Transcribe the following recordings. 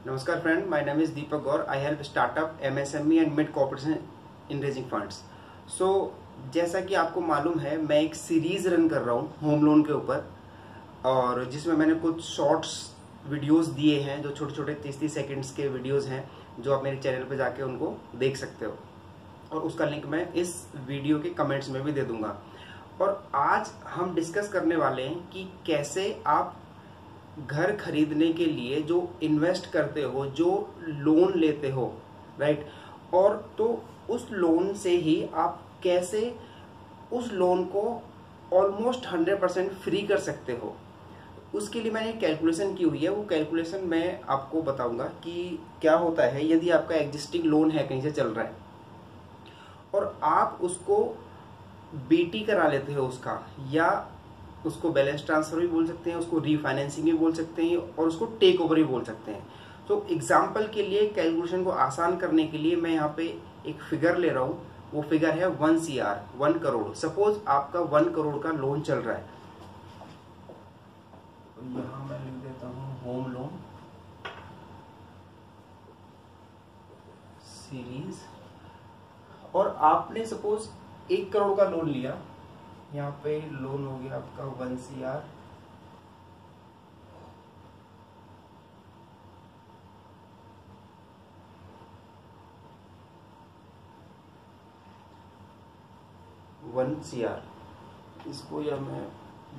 नमस्कार friend, my name is Deepak Gaur. I help startup, MSME and mid corporation in raising funds. So जैसा कि आपको मालूम है, मैं एक सीरीज रन कर रहा हूँ होम लोन के ऊपर, और जिसमें मैंने कुछ शॉर्ट्स वीडियोस दिए हैं, जो छोटे छोटे 30-30 सेकेंड्स के वीडियोस हैं, जो आप मेरे चैनल पे जाके उनको देख सकते हो, और उसका लिंक मैं इस वीडियो के कमेंट्स में भी दे दूंगा। और आज हम डिस्कस करने वाले हैं कि कैसे आप घर खरीदने के लिए जो इन्वेस्ट करते हो, जो लोन लेते हो, राइट, और तो उस लोन से ही आप कैसे उस लोन को ऑलमोस्ट 100% फ्री कर सकते हो। उसके लिए मैंने कैलकुलेशन की हुई है। वो कैलकुलेशन मैं आपको बताऊंगा कि क्या होता है यदि आपका एग्जिस्टिंग लोन है, कहीं से चल रहा है, और आप उसको बीटी करा लेते हो उसका, या उसको बैलेंस ट्रांसफर भी बोल सकते हैं, उसको रीफाइनेंसिंग भी बोल सकते हैं, और उसको टेक ओवर भी बोल सकते हैं। तो एग्जाम्पल के लिए, कैलकुलेशन को आसान करने के लिए मैं यहाँ पे एक फिगर ले रहा हूँ। वो फिगर है 1 CR, 1 करोड़। सपोज आपका 1 करोड़ का लोन चल रहा है, तो यहाँ मैं लिख देता हूँ होम लोन सीरीज, और आपने सपोज 1 करोड़ का लोन लिया। यहाँ पे लोन हो गया आपका 1 CR, इसको या मैं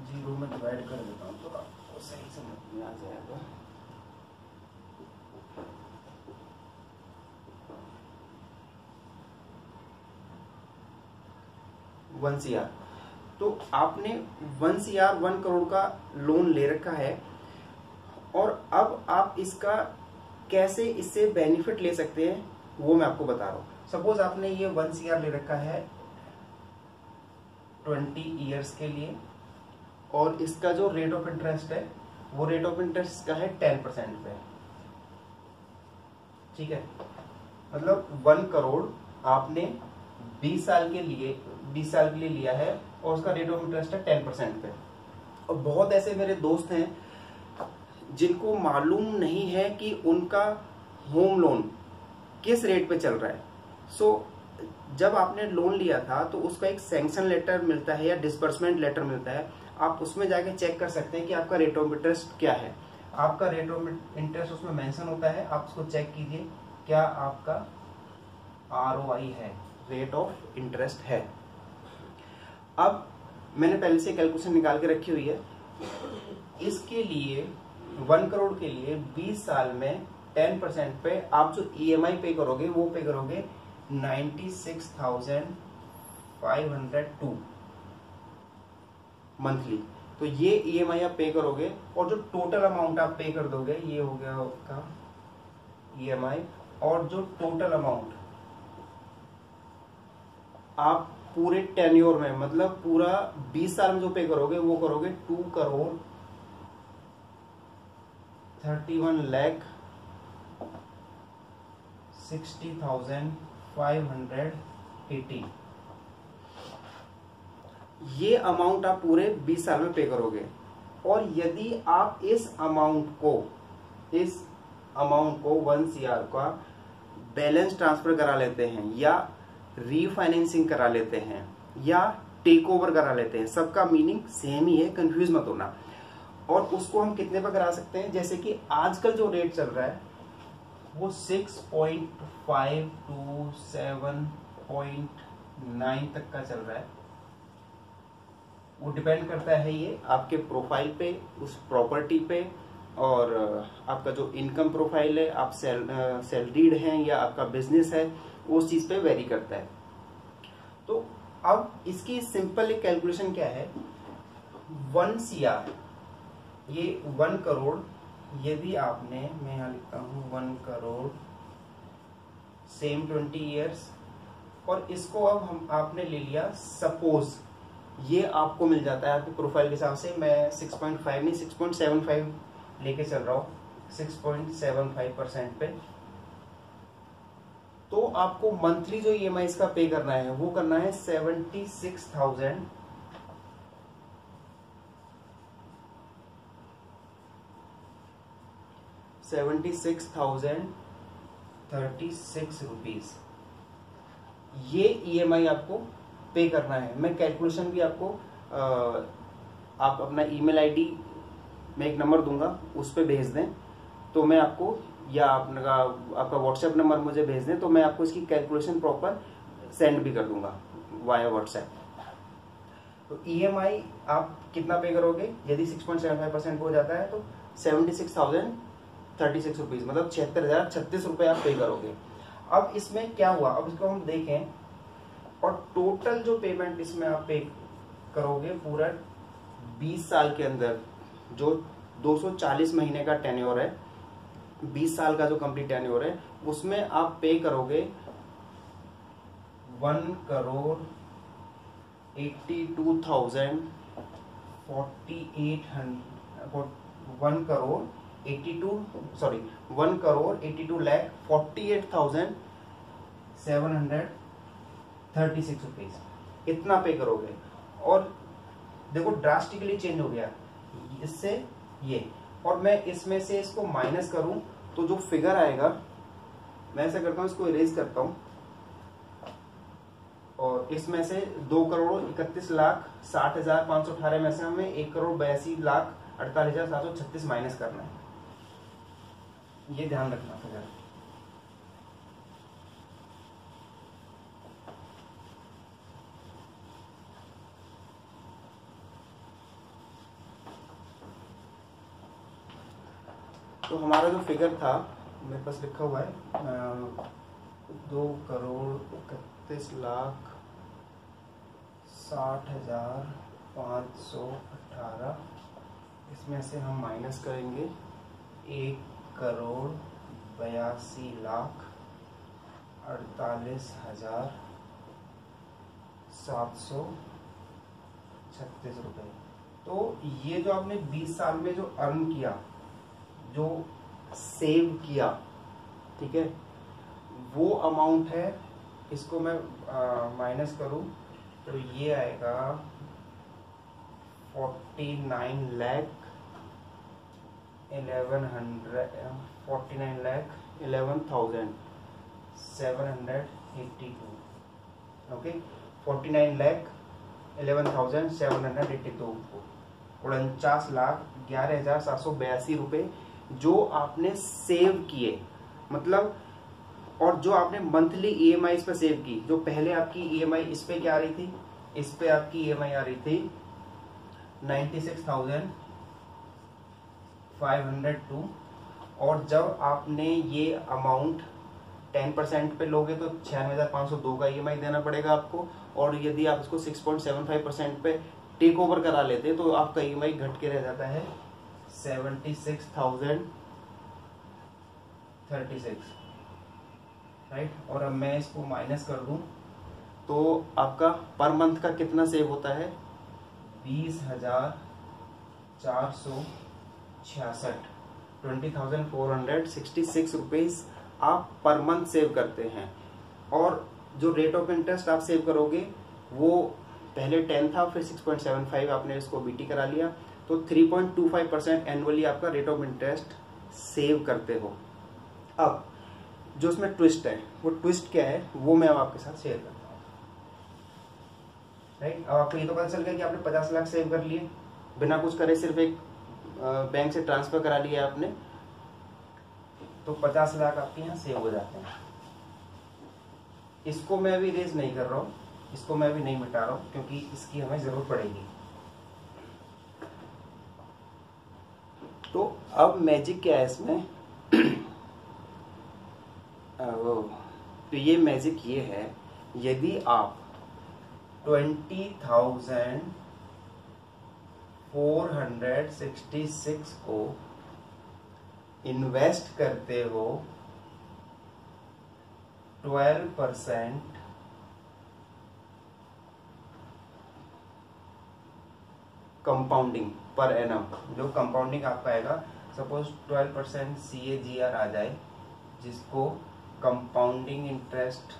0 में डिवाइड कर देता हूँ, तो आपको सही समझ में आ जाएगा। वन CR, तो आपने 1 CR 1 करोड़ का लोन ले रखा है, और अब आप इसका कैसे इससे बेनिफिट ले सकते हैं वो मैं आपको बता रहा हूँ। सपोज आपने ये 1 CR ले रखा है 20 ईयर्स के लिए, और इसका जो रेट ऑफ इंटरेस्ट है, वो रेट ऑफ इंटरेस्ट का है 10% पे, ठीक है। मतलब 1 करोड़ आपने 20 साल के लिए लिया है, और उसका रेट ऑफ इंटरेस्ट है 10% पे। और बहुत ऐसे मेरे दोस्त हैं जिनको मालूम नहीं है कि उनका होम लोन किस रेट पे चल रहा है। सो जब आपने लोन लिया था तो उसका एक सैंक्शन लेटर मिलता है या डिसबर्समेंट लेटर मिलता है। आप उसमें जाके चेक कर सकते हैं कि आपका रेट ऑफ इंटरेस्ट क्या है। आपका रेट ऑफ इंटरेस्ट उसमें मेंशन होता है, आप उसको चेक कीजिए क्या आपका ROI है, रेट ऑफ इंटरेस्ट है। अब मैंने पहले से कैलकुलेशन निकाल के रखी हुई है। इसके लिए 1 करोड़ के लिए 20 साल में 10% पे आप जो EMI पे करोगे, वो पे करोगे 96,502 मंथली। तो ये EMI आप पे करोगे, और जो टोटल अमाउंट आप पे कर दोगे, ये हो गया आपका EMI, और जो टोटल अमाउंट आप पूरे टेन्योर में, मतलब पूरा 20 साल में जो पे करोगे, वो करोगे 2,31,60,580। ये अमाउंट आप पूरे 20 साल में पे करोगे। और यदि आप इस अमाउंट को 1 CR का बैलेंस ट्रांसफर करा लेते हैं, या रीफाइनेंसिंग करा लेते हैं, या टेक ओवर करा लेते हैं, सबका मीनिंग सेम ही है, कंफ्यूज मत होना। और उसको हम कितने पर करा सकते हैं, जैसे कि आजकल जो रेट चल रहा है वो 6.5 to 7.9 तक का चल रहा है। वो डिपेंड करता है ये आपके प्रोफाइल पे, उस प्रॉपर्टी पे, और आपका जो इनकम प्रोफाइल है, आप सैलरीड हैं या आपका बिजनेस है, उस चीज पे वेरी करता है। तो अब इसकी सिंपल एक कैलकुलेशन क्या है, 1 CR, ये 1 करोड़, यदि आपने, मैं यहां लिखता हूं 1 करोड़ सेम 20 ईयर्स, और इसको अब आपने ले लिया, सपोज ये आपको मिल जाता है आपके प्रोफाइल के हिसाब से। मैं 6.5 नहीं 6.75 लेके चल रहा हूं, 6.75% पे। तो आपको मंथली जो EMI इसका पे करना है, वो करना है 76,000 76,000 76,036 रुपीज ये EMI आपको पे करना है। मैं कैलकुलेशन भी आपको आप अपना ईमेल आईडी मैं एक नंबर दूंगा, उस पर भेज दें तो मैं आपको, या आपका व्हाट्सएप नंबर मुझे भेज दें तो मैं आपको इसकी कैलकुलेशन प्रॉपर सेंड भी कर दूंगा वाया व्हाट्सएप। तो EMI आप कितना पे करोगे? यदि 6.75% हो जाता है तो 76,036 रुपीज, मतलब 76,036 रुपए आप पे करोगे। अब इसमें क्या हुआ, अब इसको हम देखें, और टोटल जो पेमेंट इसमें आप पे करोगे पूरा 20 साल के अंदर, जो 240 महीने का टेन्योर है, 20 साल का जो कंप्लीट टेन्योर है, उसमें आप पे करोगे 1,82,000 1,82,736 रुपीज इतना पे करोगे। और देखो ड्रास्टिकली चेंज हो गया इससे ये, और मैं इसमें से इसको माइनस करूं तो जो फिगर आएगा, मैं ऐसा करता हूं, इसको इरेज करता हूं, और इसमें से 2,31,60,518 में से हमें 1,82,48,736 माइनस करना है। ये ध्यान रखना फिगर। तो हमारा जो फिगर था मेरे पास लिखा हुआ है 2,31,60,518, इसमें से हम माइनस करेंगे 1,82,48,736 रुपए। तो ये जो आपने 20 साल में जो अर्न किया, जो सेव किया, ठीक है, वो अमाउंट है। इसको मैं माइनस करूं तो ये आएगा 49,11,782। ओके, 49,11,782, 49,11,782 रुपए जो आपने सेव किए, मतलब, और जो आपने मंथली EMI इस पर सेव की। जो पहले आपकी EMI इस पे क्या आ रही थी, इस पे आपकी EMI आ रही थी 96,502, और जब आपने ये अमाउंट 10% पे लोगे तो 96,502 का EMI देना पड़ेगा आपको, और यदि आप इसको 6.75% पे टेक ओवर करा लेते तो आपका EMI घट के रह जाता है 76,036, राइट। और अब मैं इसको माइनस कर दूं तो आपका पर मंथ का कितना सेव होता है? 20,466, 20,466 रुपीज आप पर मंथ सेव करते हैं। और जो रेट ऑफ इंटरेस्ट आप सेव करोगे वो पहले 10 था, फिर 6.75 आपने इसको BT करा लिया, तो 3.25% एनुअली आपका रेट ऑफ इंटरेस्ट सेव करते हो। अब जो इसमें ट्विस्ट है, वो ट्विस्ट क्या है वो मैं अब आपके साथ शेयर करता हूँ, राइट। अब आपको ये तो पता चल गया कि आपने 50 लाख सेव कर लिए बिना कुछ करे, सिर्फ एक बैंक से ट्रांसफर करा लिया आपने, तो 50 लाख आपके यहाँ सेव हो जाते हैं। इसको मैं अभी रेज नहीं कर रहा हूँ, इसको मैं अभी नहीं मिटा रहा हूँ, क्योंकि इसकी हमें जरूरत पड़ेगी। तो अब मैजिक क्या है इसमें तो ये मैजिक ये है, यदि आप 20,466 को इन्वेस्ट करते हो 12% कंपाउंडिंग पर एनम, जो कंपाउंडिंग आपका आएगा, सपोज 12% CAGR आ जाए, जिसको कंपाउंडिंग इंटरेस्ट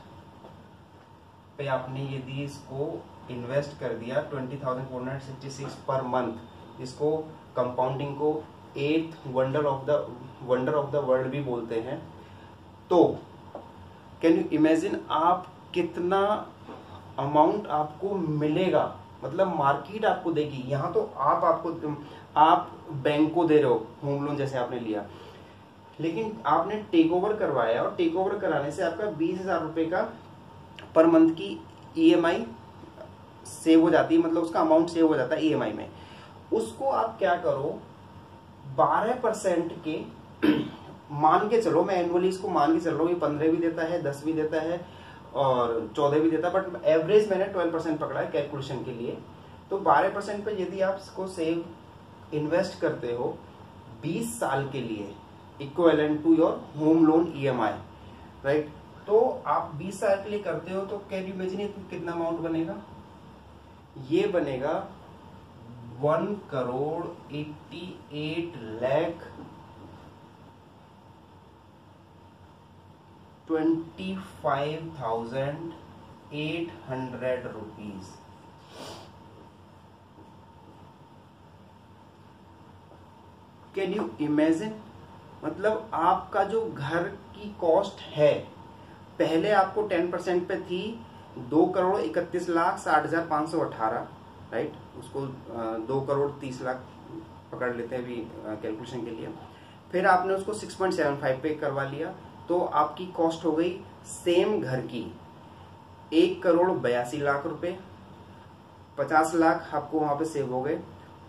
पे आपने यदि इसको इन्वेस्ट कर दिया 20,466 पर मंथ, इसको कंपाउंडिंग को 8th wonder of the wonder of the world भी बोलते हैं। तो कैन यू इमेजिन आप कितना अमाउंट आपको मिलेगा, मतलब मार्केट आपको देगी। यहाँ तो आप बैंक को दे रहे हो होम लोन जैसे आपने लिया, लेकिन आपने टेक ओवर करवाया और टेक ओवर कराने से आपका 20,000 रुपये का पर मंथ की EMI सेव हो जाती है, मतलब उसका अमाउंट सेव हो जाता है EMI में। उसको आप क्या करो, 12% के मान के चलो, मैं एनुअली इसको मान के चल रहा हूँ, ये 15 भी देता है, 10 भी देता है और 14 भी देता है, बट एवरेज मैंने 12% पकड़ा है कैलकुलेशन के लिए। तो 12% पे यदि आप इसको सेव इन्वेस्ट करते हो 20 साल के लिए, equivalent to your home loan EMI, right. तो आप 20 साल के लिए करते हो तो कैन यू इमेजिन कितना अमाउंट बनेगा? ये बनेगा 1,28,25,800 रुपीज। कैन यू इमेजिन, मतलब आपका जो घर की कॉस्ट है, पहले आपको 10% पे थी 2,31,60,518, राइट। उसको 2,30,00,000 पकड़ लेते हैं अभी कैलकुलेशन के लिए। फिर आपने उसको 6.75 पे करवा लिया, तो आपकी कॉस्ट हो गई सेम घर की 1,82,00,000 रुपए। 50 लाख आपको वहां पे सेव हो गए,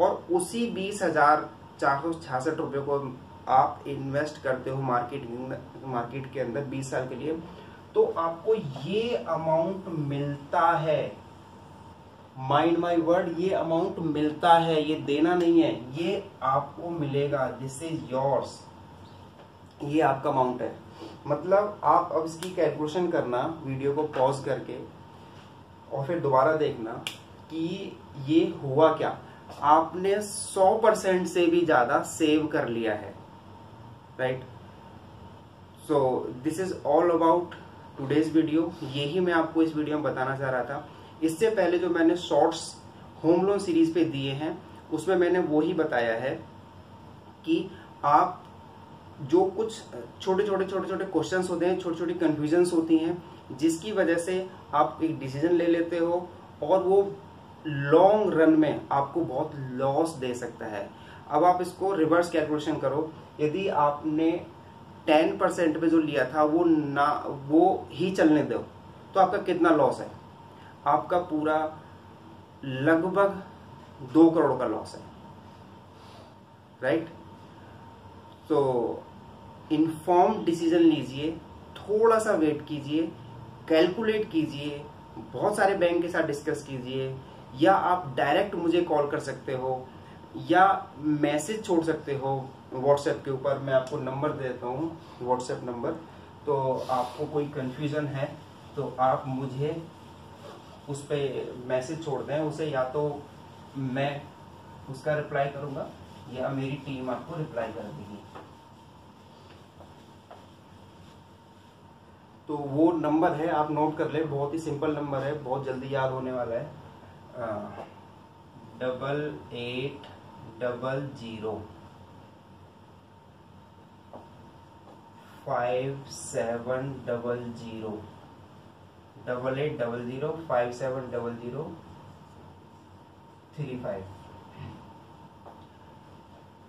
और उसी 20,466 रुपए को आप इन्वेस्ट करते हो मार्केट के अंदर 20 साल के लिए, तो आपको ये अमाउंट मिलता है। माइंड माई वर्ड, ये अमाउंट मिलता है, ये देना नहीं है, ये आपको मिलेगा। दिस इज योर्स, ये आपका अमाउंट है। मतलब आप अब इसकी कैलकुलेशन करना, वीडियो को पॉज करके और फिर दोबारा देखना कि ये हुआ क्या। आपने 100% से भी ज्यादा सेव कर लिया है, right. So this is all about today's video. यही मैं आपको इस वीडियो में बताना चाह रहा था। इससे पहले जो मैंने शॉर्ट्स होम लोन सीरीज पे दिए हैं, उसमें मैंने वो ही बताया है कि आप जो कुछ छोटे छोटे क्वेश्चंस होते हैं, छोटी छोटी कंफ्यूजन्स होती हैं, जिसकी वजह से आप एक डिसीजन ले लेते हो और वो लॉन्ग रन में आपको बहुत लॉस दे सकता है। अब आप इसको रिवर्स कैलकुलेशन करो, यदि आपने 10% पे जो लिया था वो ही चलने दो, तो आपका कितना लॉस है? आपका पूरा लगभग 2 करोड़ का लॉस है, राइट। तो इन्फॉर्म डिसीजन लीजिए, थोड़ा सा वेट कीजिए, कैलकुलेट कीजिए, बहुत सारे बैंक के साथ डिस्कस कीजिए, या आप डायरेक्ट मुझे कॉल कर सकते हो या मैसेज छोड़ सकते हो व्हाट्सएप के ऊपर। मैं आपको नंबर दे देता हूँ, व्हाट्सएप नंबर। तो आपको कोई कंफ्यूजन है तो आप मुझे उस पर मैसेज छोड़ दें, उसे या तो मैं उसका रिप्लाई करूंगा या मेरी टीम आपको रिप्लाई कर देगी। तो वो नंबर है, आप नोट कर ले, बहुत ही सिंपल नंबर है, बहुत जल्दी याद होने वाला है। 8800 5700 8800 570035।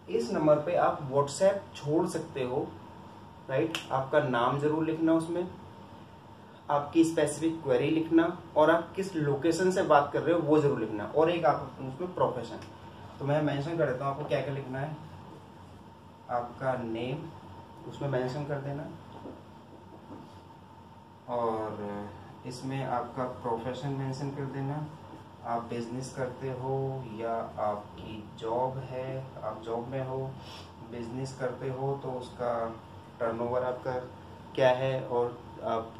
इस नंबर पे आप व्हाट्सएप छोड़ सकते हो, राइट। आपका नाम जरूर लिखना, उसमें आपकी स्पेसिफिक क्वेरी लिखना, और आप किस लोकेशन से बात कर रहे हो वो जरूर लिखना, और एक आप उसमें प्रोफेशन। तो मैं मेंशन कर देता हूँ आपको क्या क्या लिखना है। आपका नेम उसमें मेंशन कर देना, और इसमें आपका प्रोफेशन मेंशन कर देना। आप बिजनेस करते हो या आपकी जॉब है, आप जॉब में हो, बिजनेस करते हो तो उसका टर्नओवर आपका क्या है, और आप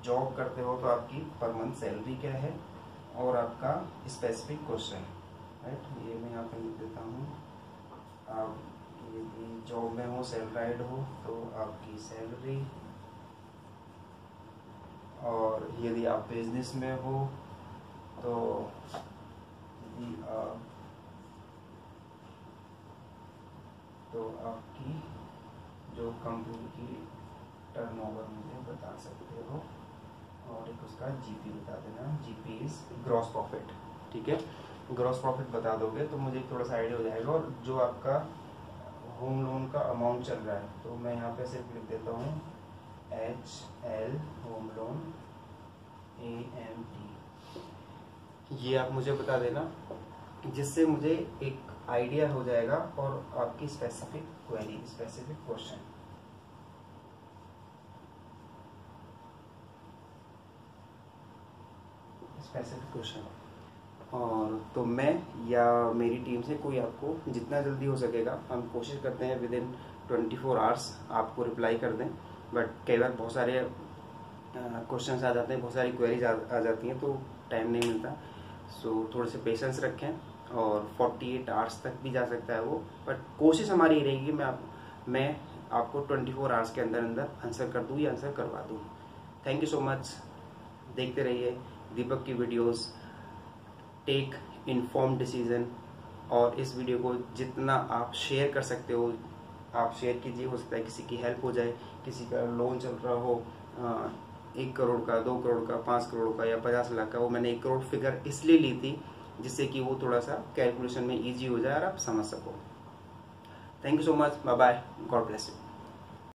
जॉब करते हो तो आपकी पर मंथ सैलरी क्या है, और आपका स्पेसिफिक क्वेश्चन, राइट। ये मैं यहाँ पे लिख देता हूँ। आप यदि जॉब में हो, सैलराइड हो तो आपकी सैलरी, और यदि आप बिजनेस में हो तो यदि आप तो आपकी जो कंपनी की टर्नओवर मुझे बता सकते हो, और एक उसका जीपी बता देना। जीपी इज ग्रॉस प्रॉफिट, ठीक है। ग्रॉस प्रॉफिट बता दोगे तो मुझे थोड़ा सा आइडिया हो जाएगा। और जो आपका होम लोन का अमाउंट चल रहा है, तो मैं यहाँ पे सिर्फ लिख देता हूँ HL होम लोन AMT, ये आप मुझे बता देना, जिससे मुझे एक आइडिया हो जाएगा और आपकी स्पेसिफिक क्वेरी, स्पेसिफिक क्वेश्चन। और तो मैं या मेरी टीम से कोई आपको जितना जल्दी हो सकेगा, हम कोशिश करते हैं विद इन 24 आवर्स आपको रिप्लाई कर दें। बट कई बार बहुत सारे क्वेश्चंस आ जाते हैं, बहुत सारी क्वेरीज आ जाती हैं, तो टाइम नहीं मिलता। सो थोड़े से पेशेंस रखें, और 48 आवर्स तक भी जा सकता है वो, बट कोशिश हमारी ये रहेगी मैं आपको 24 आवर्स के अंदर अंदर आंसर कर दूँ या आंसर करवा दूँ। Thank you so much. देखते रहिए दीपक की वीडियोस, टेक इन्फॉर्म डिसीजन। और इस वीडियो को जितना आप शेयर कर सकते हो आप शेयर कीजिए, हो सकता है किसी की हेल्प हो जाए, किसी का लोन चल रहा हो 1 करोड़ का, 2 करोड़ का, 5 करोड़ का या 50 लाख का। वो मैंने 1 करोड़ फिगर इसलिए ली थी जिससे कि वो थोड़ा सा कैलकुलेशन में ईजी हो जाए और आप समझ सको। Thank you so much, bye bye, God bless you.